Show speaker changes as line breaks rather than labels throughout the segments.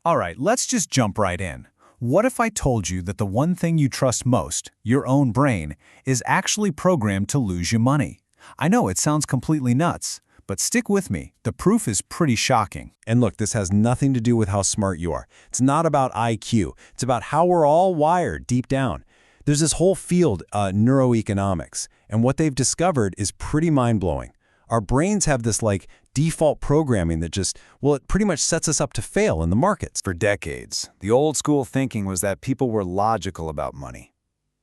All right, let's just jump right in. What if I told you that the one thing you trust most, your own brain, is actually programmed to lose you money? I know it sounds completely nuts, but stick with me. The proof is pretty shocking.
And look, this has nothing to do with how smart you are. It's not about IQ. It's about how we're all wired deep down. There's this whole field, neuroeconomics, and what they've discovered is pretty mind-blowing. Our brains have this default programming that it pretty much sets us up to fail in the markets.
For decades, the old school thinking was that people were logical about money.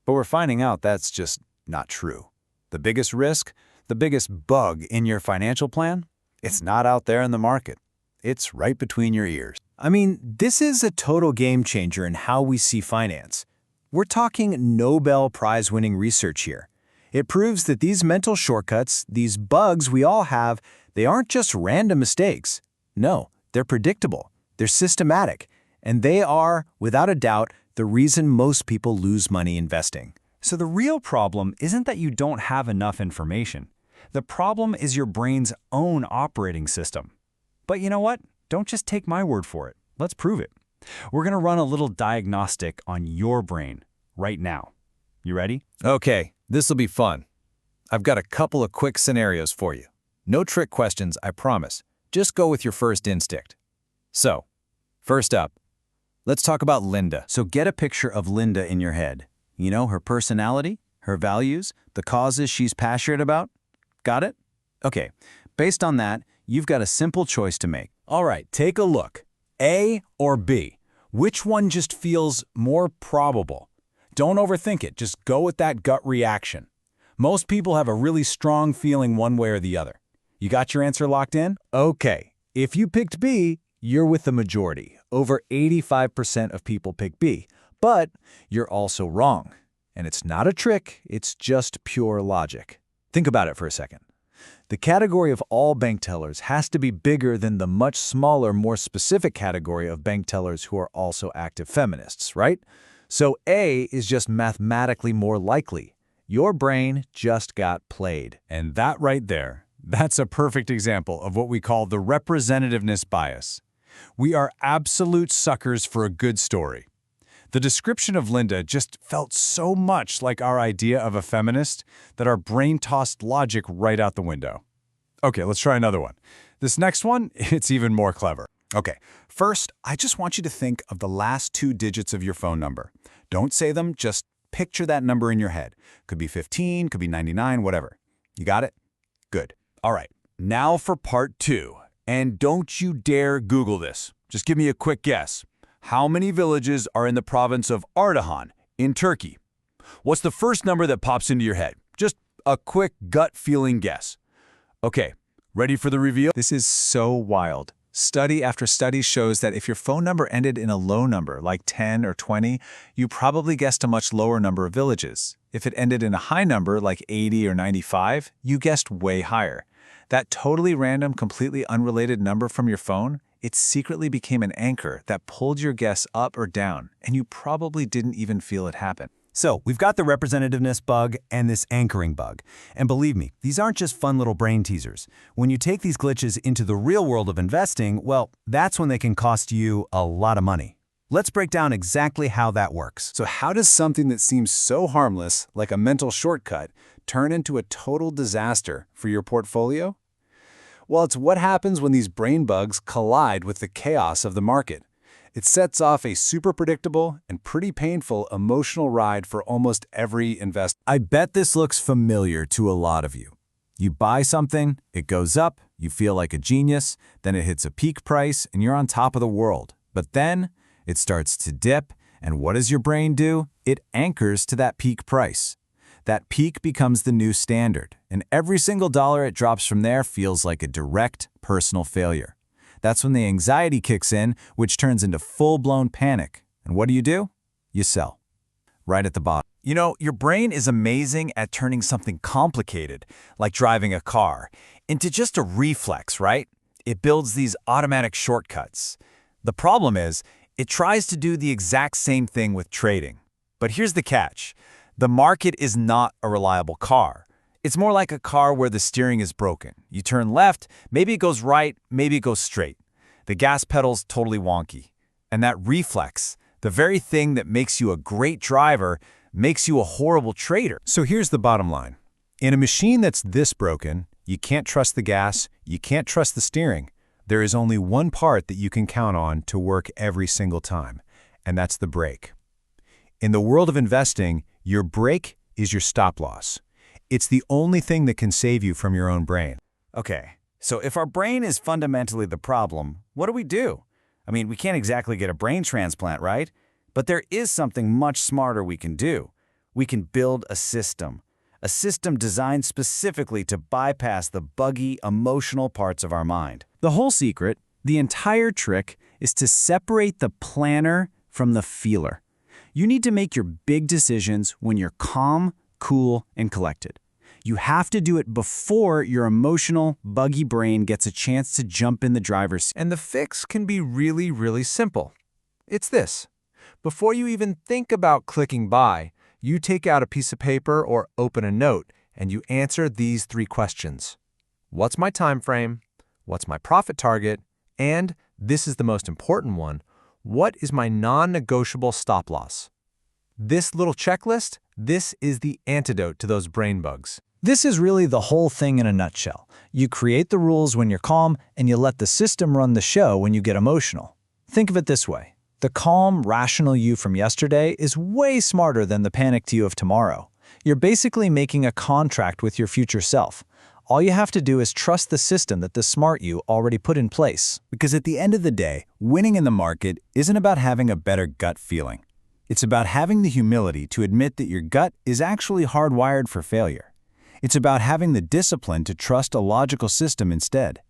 But we're finding out that's just not true. The biggest risk, the biggest bug in your financial plan, it's not out there in the market. It's right between your ears.
I mean, this is a total game changer in how we see finance. We're talking Nobel Prize-winning research here. It proves that these mental shortcuts, these bugs we all have, they aren't just random mistakes. No, they're predictable, they're systematic, and they are, without a doubt, the reason most people lose money investing.
So the real problem isn't that you don't have enough information. The problem is your brain's own operating system. But you know what? Don't just take my word for it. Let's prove it. We're going to run a little diagnostic on your brain right now. You ready?
Okay, this'll be fun. I've got a couple of quick scenarios for you. No trick questions, I promise. Just go with your first instinct. So, first up, let's talk about Linda.
So get a picture of Linda in your head. You know, her personality, her values, the causes she's passionate about. Got it? Okay, based on that, you've got a simple choice to make.
All right, take a look. A or B? Which one just feels more probable? Don't overthink it, just go with that gut reaction. Most people have a really strong feeling one way or the other. You got your answer locked in? Okay, if you picked B, you're with the majority. Over 85% of people pick B. But you're also wrong. And it's not a trick, it's just pure logic. Think about it for a second. The category of all bank tellers has to be bigger than the much smaller, more specific category of bank tellers who are also active feminists, right? So A is just mathematically more likely. Your brain just got played.
And that right there, that's a perfect example of what we call the representativeness bias. We are absolute suckers for a good story. The description of Linda just felt so much like our idea of a feminist that our brain tossed logic right out the window. Okay, let's try another one. This next one, it's even more clever. Okay, first, I just want you to think of the last 2 digits of your phone number. Don't say them, just picture that number in your head. Could be 15, could be 99, whatever. You got it? Good. All right, now for part 2. And don't you dare Google this. Just give me a quick guess. How many villages are in the province of Ardahan in Turkey? What's the first number that pops into your head? Just a quick gut feeling guess. Okay, ready for the reveal?
This is so wild. Study after study shows that if your phone number ended in a low number, like 10 or 20, you probably guessed a much lower number of villages. If it ended in a high number, like 80 or 95, you guessed way higher. That totally random, completely unrelated number from your phone, it secretly became an anchor that pulled your guess up or down, and you probably didn't even feel it happen.
So, we've got the representativeness bug and this anchoring bug. And believe me, these aren't just fun little brain teasers. When you take these glitches into the real world of investing, well, that's when they can cost you a lot of money. Let's break down exactly how that works.
So how does something that seems so harmless, like a mental shortcut, turn into a total disaster for your portfolio? Well, it's what happens when these brain bugs collide with the chaos of the market. It sets off a super predictable and pretty painful emotional ride for almost every investor.
I bet this looks familiar to a lot of you. You buy something, it goes up, you feel like a genius, then it hits a peak price and you're on top of the world. But then it starts to dip, and what does your brain do? It anchors to that peak price. That peak becomes the new standard, and every single dollar it drops from there feels like a direct personal failure. That's when the anxiety kicks in, which turns into full-blown panic. And what do? You sell. Right at the bottom.
You know, your brain is amazing at turning something complicated, like driving a car, into just a reflex, right? It builds these automatic shortcuts. The problem is, it tries to do the exact same thing with trading. But here's the catch. The market is not a reliable car. It's more like a car where the steering is broken. You turn left, maybe it goes right, maybe it goes straight. The gas pedal's totally wonky. And that reflex, the very thing that makes you a great driver, makes you a horrible trader.
So here's the bottom line. In a machine that's this broken, you can't trust the gas, you can't trust the steering. There is only one part that you can count on to work every single time, and that's the brake. In the world of investing, your brake is your stop loss. It's the only thing that can save you from your own brain.
Okay, so if our brain is fundamentally the problem, what do? I mean, we can't exactly get a brain transplant, right? But there is something much smarter we can do. We can build a system designed specifically to bypass the buggy, emotional parts of our mind.
The whole secret, the entire trick, is to separate the planner from the feeler. You need to make your big decisions when you're calm, cool, and collected. You have to do it before your emotional, buggy brain gets a chance to jump in the driver's seat.
And the fix can be really, really simple. It's this. Before you even think about clicking buy, you take out a piece of paper or open a note and you answer these 3 questions. What's my time frame? What's my profit target? And, this is the most important one, what is my non-negotiable stop loss? This little checklist, this is the antidote to those brain bugs.
This is really the whole thing in a nutshell. You create the rules when you're calm, and you let the system run the show when you get emotional. Think of it this way. The calm, rational you from yesterday is way smarter than the panicked you of tomorrow. You're basically making a contract with your future self. All you have to do is trust the system that the smart you already put in place.
Because at the end of the day, winning in the market isn't about having a better gut feeling. It's about having the humility to admit that your gut is actually hardwired for failure. It's about having the discipline to trust a logical system instead.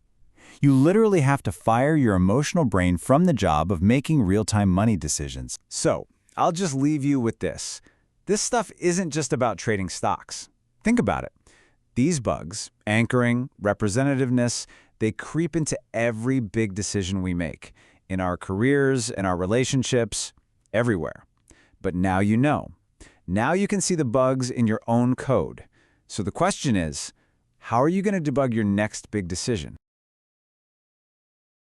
You literally have to fire your emotional brain from the job of making real-time money decisions.
So, I'll just leave you with this. This stuff isn't just about trading stocks. Think about it. These bugs, anchoring, representativeness, they creep into every big decision we make, in our careers, in our relationships, everywhere. But now you know. Now you can see the bugs in your own code. So the question is, how are you going to debug your next big decision?